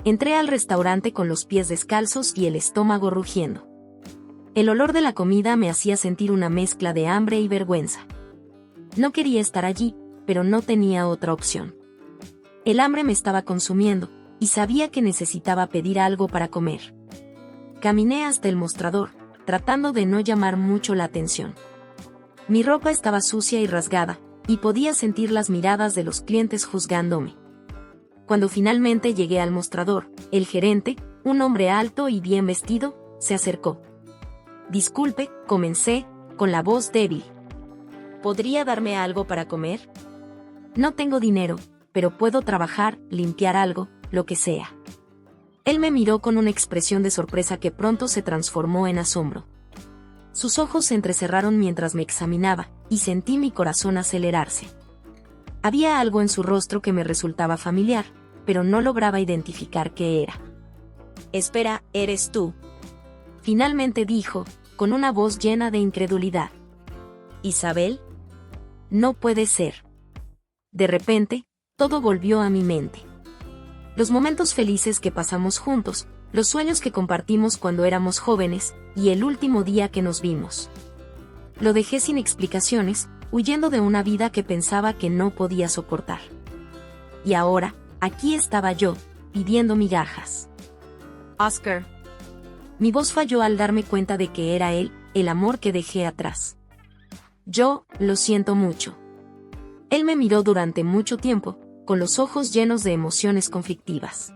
Entré al restaurante con los pies descalzos y el estómago rugiendo. El olor de la comida me hacía sentir una mezcla de hambre y vergüenza. No quería estar allí, pero no tenía otra opción. El hambre me estaba consumiendo, y sabía que necesitaba pedir algo para comer. Caminé hasta el mostrador, tratando de no llamar mucho la atención. Mi ropa estaba sucia y rasgada, y podía sentir las miradas de los clientes juzgándome. Cuando finalmente llegué al mostrador, el gerente, un hombre alto y bien vestido, se acercó. «Disculpe», comencé, con la voz débil. «¿Podría darme algo para comer? No tengo dinero, pero puedo trabajar, limpiar algo, lo que sea». Él me miró con una expresión de sorpresa que pronto se transformó en asombro. Sus ojos se entrecerraron mientras me examinaba, y sentí mi corazón acelerarse. Había algo en su rostro que me resultaba familiar, pero no lograba identificar qué era. «Espera, ¿eres tú?», finalmente dijo, con una voz llena de incredulidad. «¿Isabel? No puede ser». De repente, todo volvió a mi mente. Los momentos felices que pasamos juntos, los sueños que compartimos cuando éramos jóvenes, y el último día que nos vimos. Lo dejé sin explicaciones, huyendo de una vida que pensaba que no podía soportar. Y ahora, aquí estaba yo, pidiendo migajas. «Oscar». Mi voz falló al darme cuenta de que era él, el amor que dejé atrás. «Yo, lo siento mucho». Él me miró durante mucho tiempo, con los ojos llenos de emociones conflictivas.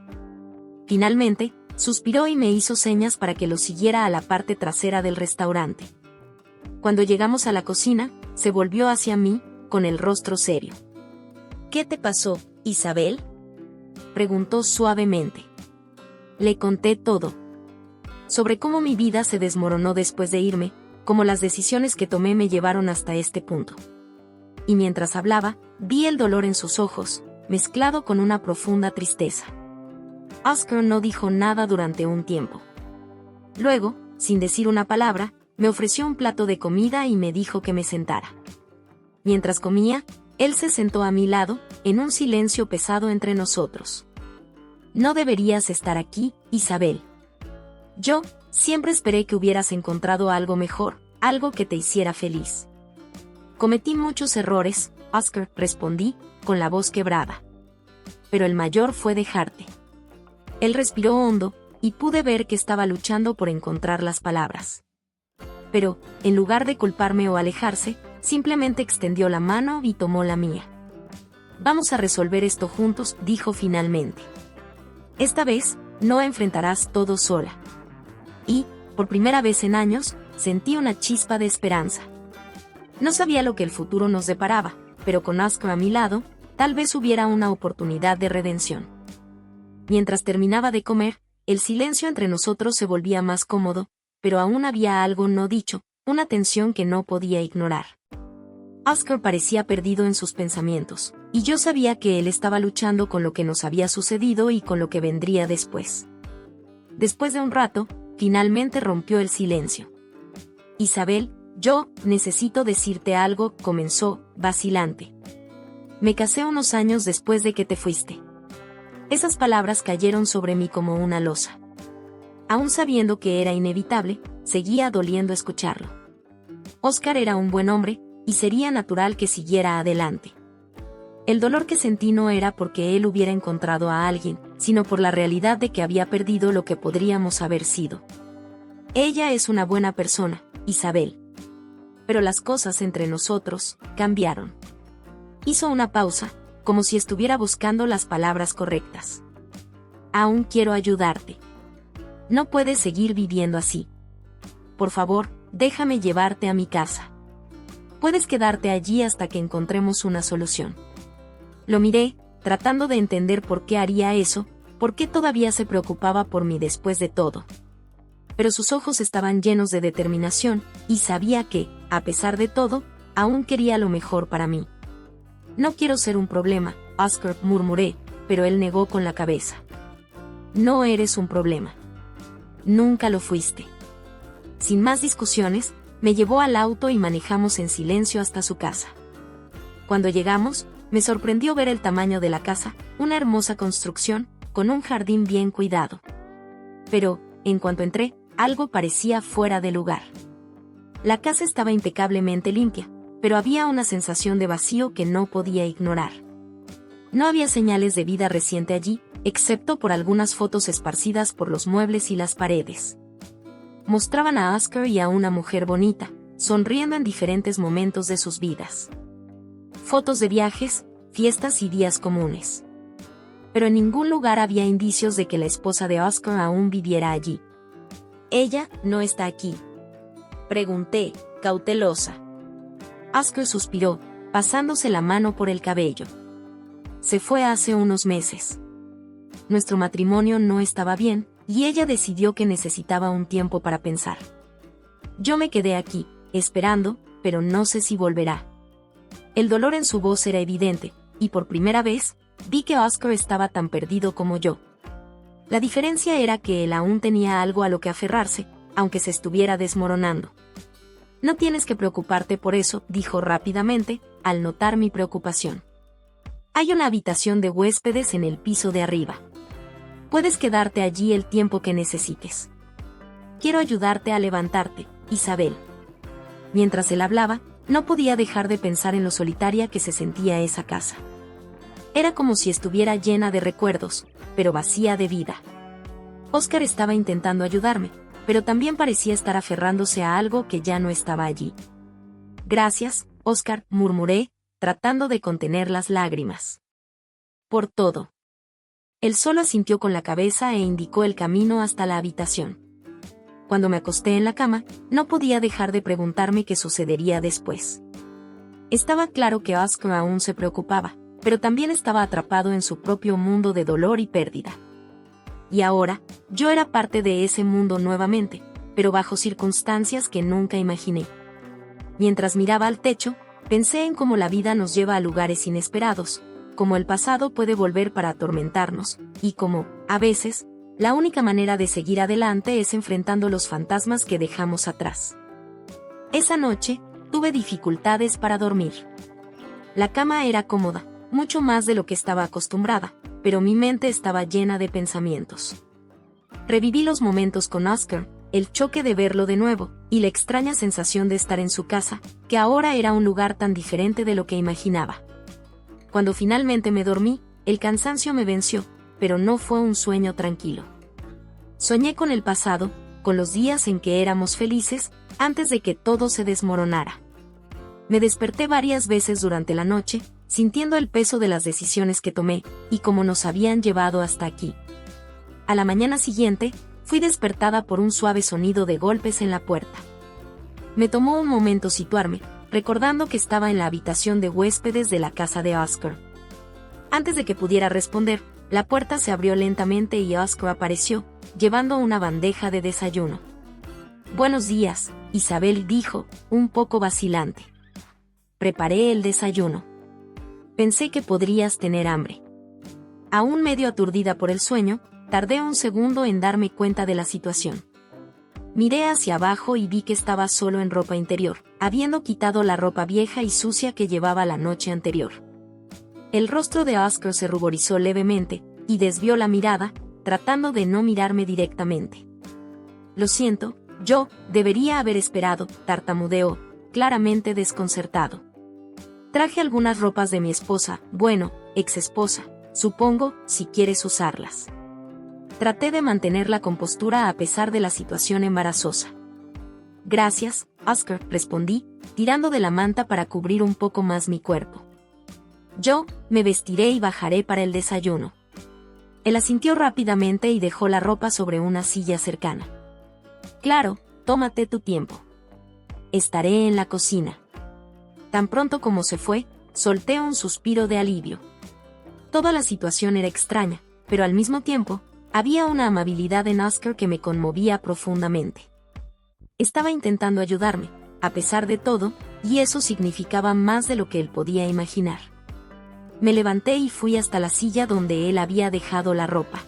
Finalmente, suspiró y me hizo señas para que lo siguiera a la parte trasera del restaurante. Cuando llegamos a la cocina, se volvió hacia mí, con el rostro serio. «¿Qué te pasó, Isabel?», preguntó suavemente. Le conté todo. Sobre cómo mi vida se desmoronó después de irme, cómo las decisiones que tomé me llevaron hasta este punto. Y mientras hablaba, vi el dolor en sus ojos, mezclado con una profunda tristeza. Oscar no dijo nada durante un tiempo. Luego, sin decir una palabra, me ofreció un plato de comida y me dijo que me sentara. Mientras comía, él se sentó a mi lado, en un silencio pesado entre nosotros. «No deberías estar aquí, Isabel. Yo, siempre esperé que hubieras encontrado algo mejor, algo que te hiciera feliz». «Cometí muchos errores, Oscar», respondí, con la voz quebrada. «Pero el mayor fue dejarte». Él respiró hondo, y pude ver que estaba luchando por encontrar las palabras. Pero, en lugar de culparme o alejarse, simplemente extendió la mano y tomó la mía. «Vamos a resolver esto juntos», dijo finalmente. «Esta vez, no enfrentarás todo sola». Y, por primera vez en años, sentí una chispa de esperanza. No sabía lo que el futuro nos deparaba, pero con Oscar a mi lado, tal vez hubiera una oportunidad de redención. Mientras terminaba de comer, el silencio entre nosotros se volvía más cómodo, pero aún había algo no dicho, una tensión que no podía ignorar. Oscar parecía perdido en sus pensamientos, y yo sabía que él estaba luchando con lo que nos había sucedido y con lo que vendría después. Después de un rato, finalmente rompió el silencio. «Isabel, yo necesito decirte algo», comenzó, vacilante. «Me casé unos años después de que te fuiste». Esas palabras cayeron sobre mí como una losa. Aún sabiendo que era inevitable, seguía doliendo escucharlo. Oscar era un buen hombre, y sería natural que siguiera adelante. El dolor que sentí no era porque él hubiera encontrado a alguien, sino por la realidad de que había perdido lo que podríamos haber sido. «Ella es una buena persona, Isabel. Pero las cosas entre nosotros cambiaron». Hizo una pausa, como si estuviera buscando las palabras correctas. «Aún quiero ayudarte. No puedes seguir viviendo así. Por favor, déjame llevarte a mi casa. Puedes quedarte allí hasta que encontremos una solución». Lo miré, tratando de entender por qué haría eso, por qué todavía se preocupaba por mí después de todo. Pero sus ojos estaban llenos de determinación, y sabía que, a pesar de todo, aún quería lo mejor para mí. «No quiero ser un problema», Oscar, murmuré, pero él negó con la cabeza. «No eres un problema. Nunca lo fuiste». Sin más discusiones, me llevó al auto y manejamos en silencio hasta su casa. Cuando llegamos, me sorprendió ver el tamaño de la casa, una hermosa construcción, con un jardín bien cuidado. Pero, en cuanto entré, algo parecía fuera de lugar. La casa estaba impecablemente limpia, pero había una sensación de vacío que no podía ignorar. No había señales de vida reciente allí, excepto por algunas fotos esparcidas por los muebles y las paredes. Mostraban a Oscar y a una mujer bonita, sonriendo en diferentes momentos de sus vidas. Fotos de viajes, fiestas y días comunes. Pero en ningún lugar había indicios de que la esposa de Oscar aún viviera allí. «¿Ella no está aquí?», pregunté, cautelosa. Oscar suspiró, pasándose la mano por el cabello. Se fue hace unos meses. Nuestro matrimonio no estaba bien, y ella decidió que necesitaba un tiempo para pensar. Yo me quedé aquí, esperando, pero no sé si volverá. El dolor en su voz era evidente, y por primera vez, vi que Oscar estaba tan perdido como yo. La diferencia era que él aún tenía algo a lo que aferrarse, aunque se estuviera desmoronando. «No tienes que preocuparte por eso», dijo rápidamente, al notar mi preocupación. «Hay una habitación de huéspedes en el piso de arriba. Puedes quedarte allí el tiempo que necesites. Quiero ayudarte a levantarte, Isabel». Mientras él hablaba, no podía dejar de pensar en lo solitaria que se sentía esa casa. Era como si estuviera llena de recuerdos, pero vacía de vida. Oscar estaba intentando ayudarme, pero también parecía estar aferrándose a algo que ya no estaba allí. «Gracias, Oscar», murmuré, tratando de contener las lágrimas. «Por todo». Él solo asintió con la cabeza e indicó el camino hasta la habitación. Cuando me acosté en la cama, no podía dejar de preguntarme qué sucedería después. Estaba claro que Oscar aún se preocupaba, pero también estaba atrapado en su propio mundo de dolor y pérdida. Y ahora, yo era parte de ese mundo nuevamente, pero bajo circunstancias que nunca imaginé. Mientras miraba al techo, pensé en cómo la vida nos lleva a lugares inesperados, cómo el pasado puede volver para atormentarnos, y cómo, a veces, la única manera de seguir adelante es enfrentando los fantasmas que dejamos atrás. Esa noche, tuve dificultades para dormir. La cama era cómoda, mucho más de lo que estaba acostumbrada, pero mi mente estaba llena de pensamientos. Reviví los momentos con Oscar, el choque de verlo de nuevo, y la extraña sensación de estar en su casa, que ahora era un lugar tan diferente de lo que imaginaba. Cuando finalmente me dormí, el cansancio me venció, pero no fue un sueño tranquilo. Soñé con el pasado, con los días en que éramos felices, antes de que todo se desmoronara. Me desperté varias veces durante la noche, sintiendo el peso de las decisiones que tomé, y cómo nos habían llevado hasta aquí. A la mañana siguiente, fui despertada por un suave sonido de golpes en la puerta. Me tomó un momento situarme, recordando que estaba en la habitación de huéspedes de la casa de Oscar. Antes de que pudiera responder, la puerta se abrió lentamente y Oscar apareció, llevando una bandeja de desayuno. «Buenos días», Isabel dijo, un poco vacilante. Preparé el desayuno. Pensé que podrías tener hambre. Aún medio aturdida por el sueño, tardé un segundo en darme cuenta de la situación. Miré hacia abajo y vi que estaba solo en ropa interior, habiendo quitado la ropa vieja y sucia que llevaba la noche anterior. El rostro de Oscar se ruborizó levemente, y desvió la mirada, tratando de no mirarme directamente. «Lo siento, yo debería haber esperado», tartamudeó, claramente desconcertado. «Traje algunas ropas de mi esposa, bueno, ex-esposa, supongo, si quieres usarlas». Traté de mantener la compostura a pesar de la situación embarazosa. «Gracias, Oscar», respondí, tirando de la manta para cubrir un poco más mi cuerpo. «Yo me vestiré y bajaré para el desayuno». Él asintió rápidamente y dejó la ropa sobre una silla cercana. «Claro, tómate tu tiempo. Estaré en la cocina». Tan pronto como se fue, solté un suspiro de alivio. Toda la situación era extraña, pero al mismo tiempo, había una amabilidad en Oscar que me conmovía profundamente. Estaba intentando ayudarme, a pesar de todo, y eso significaba más de lo que él podía imaginar. Me levanté y fui hasta la silla donde él había dejado la ropa.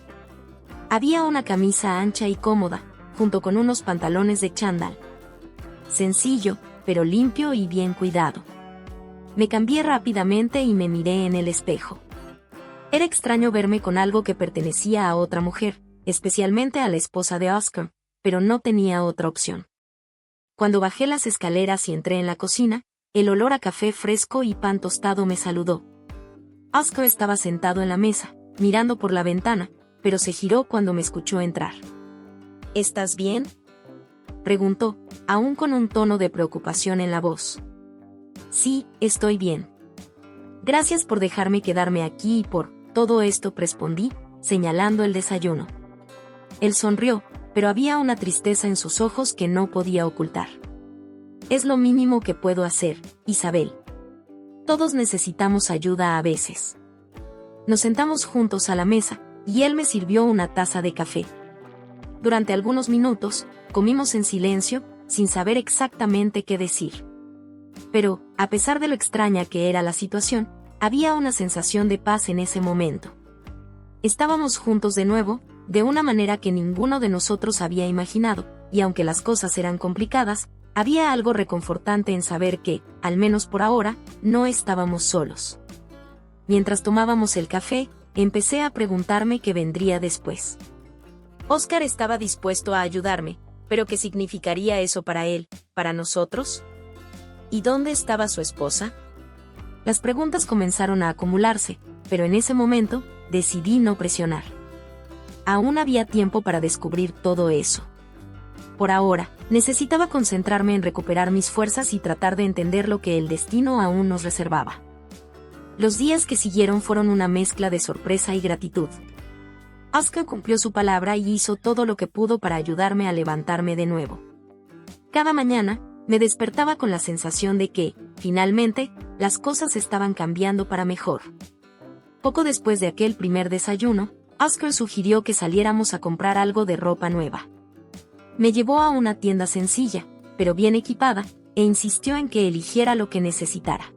Había una camisa ancha y cómoda, junto con unos pantalones de chándal. Sencillo, pero limpio y bien cuidado. Me cambié rápidamente y me miré en el espejo. Era extraño verme con algo que pertenecía a otra mujer, especialmente a la esposa de Oscar, pero no tenía otra opción. Cuando bajé las escaleras y entré en la cocina, el olor a café fresco y pan tostado me saludó. Oscar estaba sentado en la mesa, mirando por la ventana, pero se giró cuando me escuchó entrar. ¿Estás bien?, preguntó, aún con un tono de preocupación en la voz. Sí, estoy bien. Gracias por dejarme quedarme aquí y por todo esto, respondí, señalando el desayuno. Él sonrió, pero había una tristeza en sus ojos que no podía ocultar. Es lo mínimo que puedo hacer, Isabel. Todos necesitamos ayuda a veces. Nos sentamos juntos a la mesa, y él me sirvió una taza de café. Durante algunos minutos, comimos en silencio, sin saber exactamente qué decir. Pero, a pesar de lo extraña que era la situación, había una sensación de paz en ese momento. Estábamos juntos de nuevo, de una manera que ninguno de nosotros había imaginado, y aunque las cosas eran complicadas, había algo reconfortante en saber que, al menos por ahora, no estábamos solos. Mientras tomábamos el café, empecé a preguntarme qué vendría después. Oscar estaba dispuesto a ayudarme, pero ¿qué significaría eso para él, para nosotros? ¿Y dónde estaba su esposa? Las preguntas comenzaron a acumularse, pero en ese momento, decidí no presionar. Aún había tiempo para descubrir todo eso. Por ahora, necesitaba concentrarme en recuperar mis fuerzas y tratar de entender lo que el destino aún nos reservaba. Los días que siguieron fueron una mezcla de sorpresa y gratitud. Oscar cumplió su palabra y hizo todo lo que pudo para ayudarme a levantarme de nuevo. Cada mañana, me despertaba con la sensación de que, finalmente, las cosas estaban cambiando para mejor. Poco después de aquel primer desayuno, Oscar sugirió que saliéramos a comprar algo de ropa nueva. Me llevó a una tienda sencilla, pero bien equipada, e insistió en que eligiera lo que necesitara.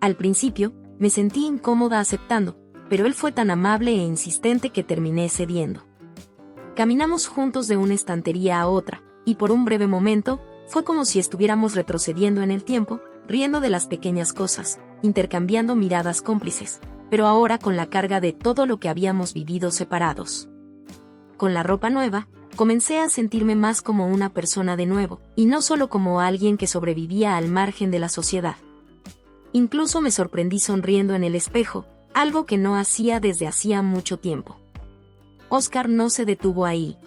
Al principio, me sentí incómoda aceptando, pero él fue tan amable e insistente que terminé cediendo. Caminamos juntos de una estantería a otra, y por un breve momento, fue como si estuviéramos retrocediendo en el tiempo, riendo de las pequeñas cosas, intercambiando miradas cómplices, pero ahora con la carga de todo lo que habíamos vivido separados. Con la ropa nueva, comencé a sentirme más como una persona de nuevo, y no solo como alguien que sobrevivía al margen de la sociedad. Incluso me sorprendí sonriendo en el espejo, algo que no hacía desde hacía mucho tiempo. Oscar no se detuvo ahí.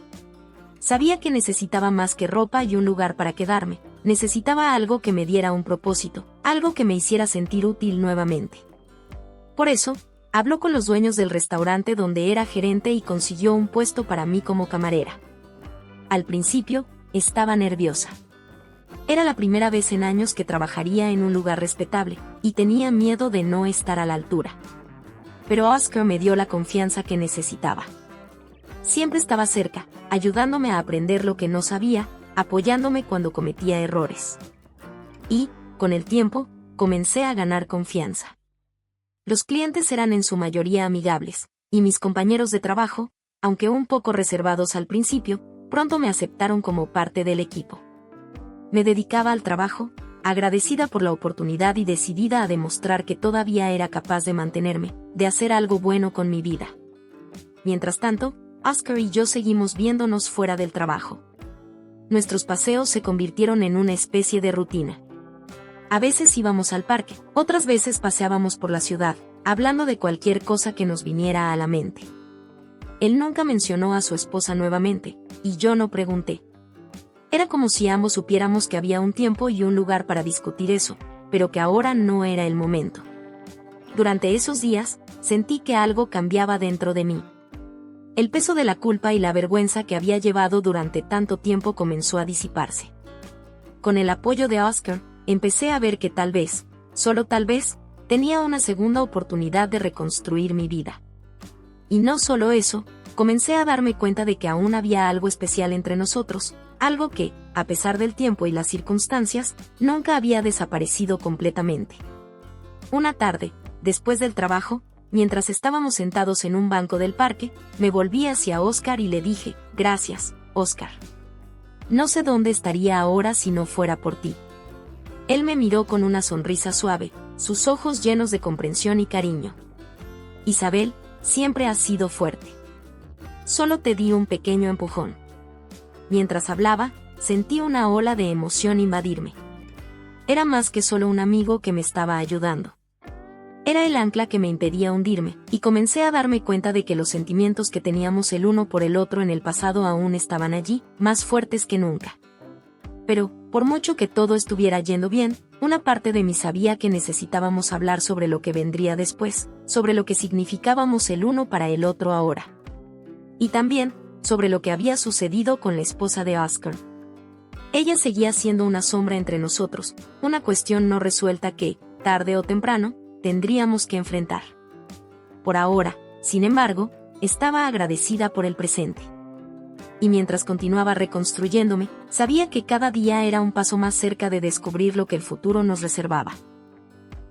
Sabía que necesitaba más que ropa y un lugar para quedarme, necesitaba algo que me diera un propósito, algo que me hiciera sentir útil nuevamente. Por eso, habló con los dueños del restaurante donde era gerente y consiguió un puesto para mí como camarera. Al principio, estaba nerviosa. Era la primera vez en años que trabajaría en un lugar respetable, y tenía miedo de no estar a la altura. Pero Oscar me dio la confianza que necesitaba. Siempre estaba cerca, ayudándome a aprender lo que no sabía, apoyándome cuando cometía errores. Y, con el tiempo, comencé a ganar confianza. Los clientes eran en su mayoría amigables, y mis compañeros de trabajo, aunque un poco reservados al principio, pronto me aceptaron como parte del equipo. Me dedicaba al trabajo, agradecida por la oportunidad y decidida a demostrar que todavía era capaz de mantenerme, de hacer algo bueno con mi vida. Mientras tanto, Oscar y yo seguimos viéndonos fuera del trabajo. Nuestros paseos se convirtieron en una especie de rutina. A veces íbamos al parque, otras veces paseábamos por la ciudad, hablando de cualquier cosa que nos viniera a la mente. Él nunca mencionó a su esposa nuevamente, y yo no pregunté. Era como si ambos supiéramos que había un tiempo y un lugar para discutir eso, pero que ahora no era el momento. Durante esos días, sentí que algo cambiaba dentro de mí. El peso de la culpa y la vergüenza que había llevado durante tanto tiempo comenzó a disiparse. Con el apoyo de Oscar, empecé a ver que tal vez, solo tal vez, tenía una segunda oportunidad de reconstruir mi vida. Y no solo eso, comencé a darme cuenta de que aún había algo especial entre nosotros, algo que, a pesar del tiempo y las circunstancias, nunca había desaparecido completamente. Una tarde, después del trabajo, mientras estábamos sentados en un banco del parque, me volví hacia Oscar y le dije, «Gracias, Oscar. No sé dónde estaría ahora si no fuera por ti». Él me miró con una sonrisa suave, sus ojos llenos de comprensión y cariño. Isabel, siempre has sido fuerte. Solo te di un pequeño empujón. Mientras hablaba, sentí una ola de emoción invadirme. Era más que solo un amigo que me estaba ayudando. Era el ancla que me impedía hundirme, y comencé a darme cuenta de que los sentimientos que teníamos el uno por el otro en el pasado aún estaban allí, más fuertes que nunca. Pero, por mucho que todo estuviera yendo bien, una parte de mí sabía que necesitábamos hablar sobre lo que vendría después, sobre lo que significábamos el uno para el otro ahora. Y también, sobre lo que había sucedido con la esposa de Oscar. Ella seguía siendo una sombra entre nosotros, una cuestión no resuelta que, tarde o temprano, tendríamos que enfrentar. Por ahora, sin embargo, estaba agradecida por el presente. Y mientras continuaba reconstruyéndome, sabía que cada día era un paso más cerca de descubrir lo que el futuro nos reservaba.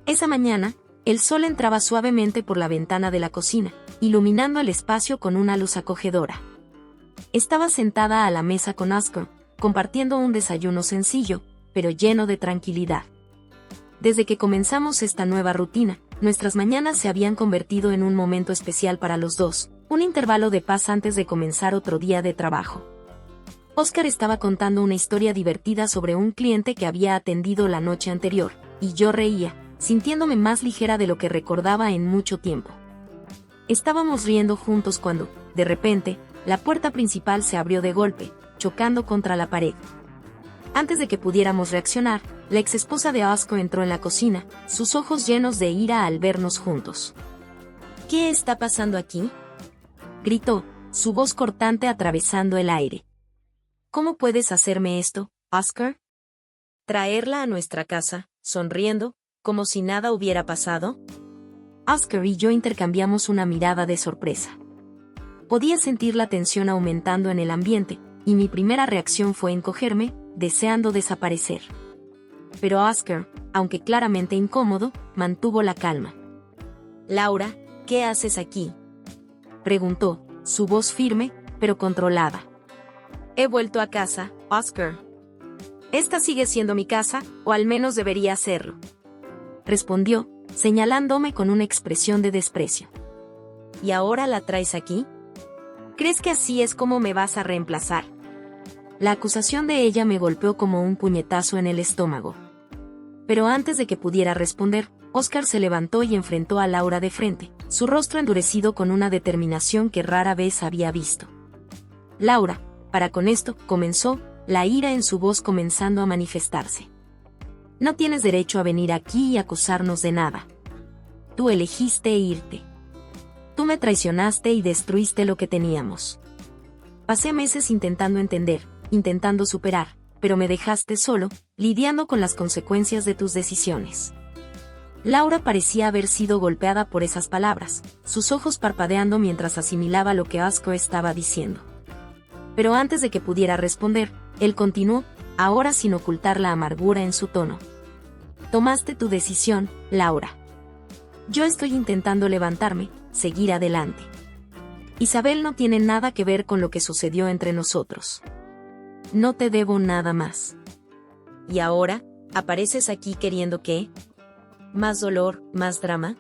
Esa mañana, el sol entraba suavemente por la ventana de la cocina, iluminando el espacio con una luz acogedora. Estaba sentada a la mesa con Oscar, compartiendo un desayuno sencillo, pero lleno de tranquilidad. Desde que comenzamos esta nueva rutina, nuestras mañanas se habían convertido en un momento especial para los dos, un intervalo de paz antes de comenzar otro día de trabajo. Oscar estaba contando una historia divertida sobre un cliente que había atendido la noche anterior, y yo reía, sintiéndome más ligera de lo que recordaba en mucho tiempo. Estábamos riendo juntos cuando, de repente, la puerta principal se abrió de golpe, chocando contra la pared. Antes de que pudiéramos reaccionar, la exesposa de Oscar entró en la cocina, sus ojos llenos de ira al vernos juntos. ¿Qué está pasando aquí?, gritó, su voz cortante atravesando el aire. ¿Cómo puedes hacerme esto, Oscar? ¿Traerla a nuestra casa, sonriendo, como si nada hubiera pasado? Oscar y yo intercambiamos una mirada de sorpresa. Podía sentir la tensión aumentando en el ambiente, y mi primera reacción fue encogerme, deseando desaparecer. Pero Oscar, aunque claramente incómodo, mantuvo la calma. Laura, ¿qué haces aquí?, preguntó, su voz firme, pero controlada. He vuelto a casa, Oscar. Esta sigue siendo mi casa, o al menos debería serlo, respondió, señalándome con una expresión de desprecio. ¿Y ahora la traes aquí? ¿Crees que así es como me vas a reemplazar? La acusación de ella me golpeó como un puñetazo en el estómago. Pero antes de que pudiera responder, Oscar se levantó y enfrentó a Laura de frente, su rostro endurecido con una determinación que rara vez había visto. Laura, para con esto, comenzó, la ira en su voz comenzando a manifestarse. No tienes derecho a venir aquí y acusarnos de nada. Tú elegiste irte. Tú me traicionaste y destruiste lo que teníamos. Pasé meses intentando entender, intentando superar, pero me dejaste solo, lidiando con las consecuencias de tus decisiones. Laura parecía haber sido golpeada por esas palabras, sus ojos parpadeando mientras asimilaba lo que Oscar estaba diciendo. Pero antes de que pudiera responder, él continuó, ahora sin ocultar la amargura en su tono. Tomaste tu decisión, Laura. Yo estoy intentando levantarme, seguir adelante. Isabel no tiene nada que ver con lo que sucedió entre nosotros. No te debo nada más. ¿Y ahora, apareces aquí queriendo qué? ¿Más dolor, más drama?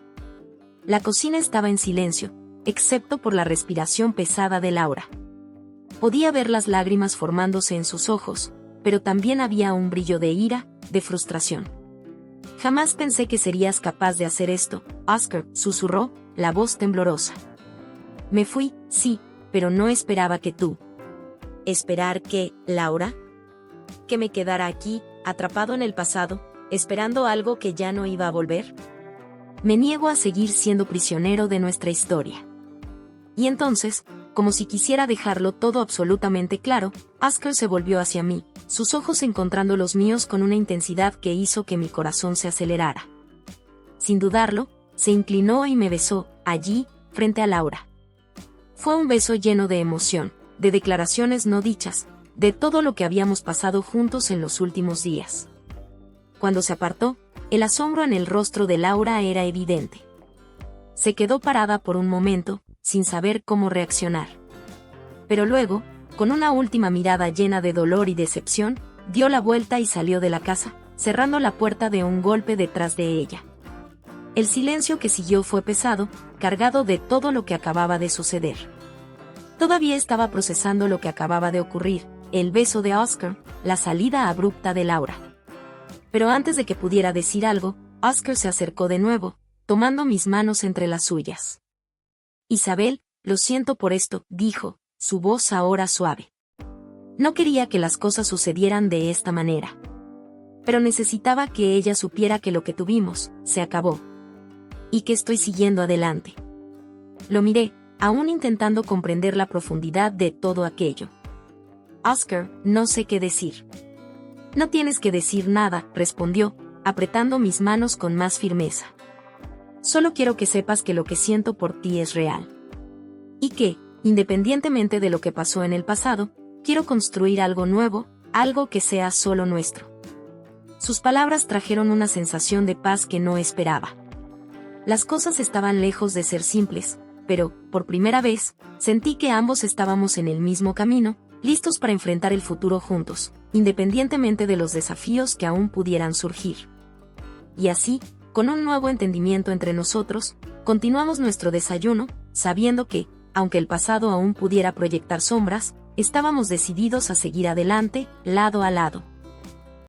La cocina estaba en silencio, excepto por la respiración pesada de Laura. Podía ver las lágrimas formándose en sus ojos, pero también había un brillo de ira, de frustración. Jamás pensé que serías capaz de hacer esto, Oscar, susurró, la voz temblorosa. Me fui, sí, pero no esperaba que tú. ¿Esperar qué, Laura? ¿Que me quedara aquí, atrapado en el pasado, esperando algo que ya no iba a volver? Me niego a seguir siendo prisionero de nuestra historia. Y entonces, como si quisiera dejarlo todo absolutamente claro, Oscar se volvió hacia mí, sus ojos encontrando los míos con una intensidad que hizo que mi corazón se acelerara. Sin dudarlo, se inclinó y me besó, allí, frente a Laura. Fue un beso lleno de emoción, de declaraciones no dichas, de todo lo que habíamos pasado juntos en los últimos días. Cuando se apartó, el asombro en el rostro de Laura era evidente. Se quedó parada por un momento, sin saber cómo reaccionar. Pero luego, con una última mirada llena de dolor y decepción, dio la vuelta y salió de la casa, cerrando la puerta de un golpe detrás de ella. El silencio que siguió fue pesado, cargado de todo lo que acababa de suceder. Todavía estaba procesando lo que acababa de ocurrir, el beso de Oscar, la salida abrupta de Laura. Pero antes de que pudiera decir algo, Oscar se acercó de nuevo, tomando mis manos entre las suyas. Isabel, lo siento por esto, dijo, su voz ahora suave. No quería que las cosas sucedieran de esta manera. Pero necesitaba que ella supiera que lo que tuvimos, se acabó. Y que estoy siguiendo adelante. Lo miré, aún intentando comprender la profundidad de todo aquello. Oscar, no sé qué decir. No tienes que decir nada, respondió, apretando mis manos con más firmeza. Solo quiero que sepas que lo que siento por ti es real. Y que, independientemente de lo que pasó en el pasado, quiero construir algo nuevo, algo que sea solo nuestro. Sus palabras trajeron una sensación de paz que no esperaba. Las cosas estaban lejos de ser simples, pero, por primera vez, sentí que ambos estábamos en el mismo camino, listos para enfrentar el futuro juntos, independientemente de los desafíos que aún pudieran surgir. Y así, con un nuevo entendimiento entre nosotros, continuamos nuestro desayuno, sabiendo que, aunque el pasado aún pudiera proyectar sombras, estábamos decididos a seguir adelante, lado a lado.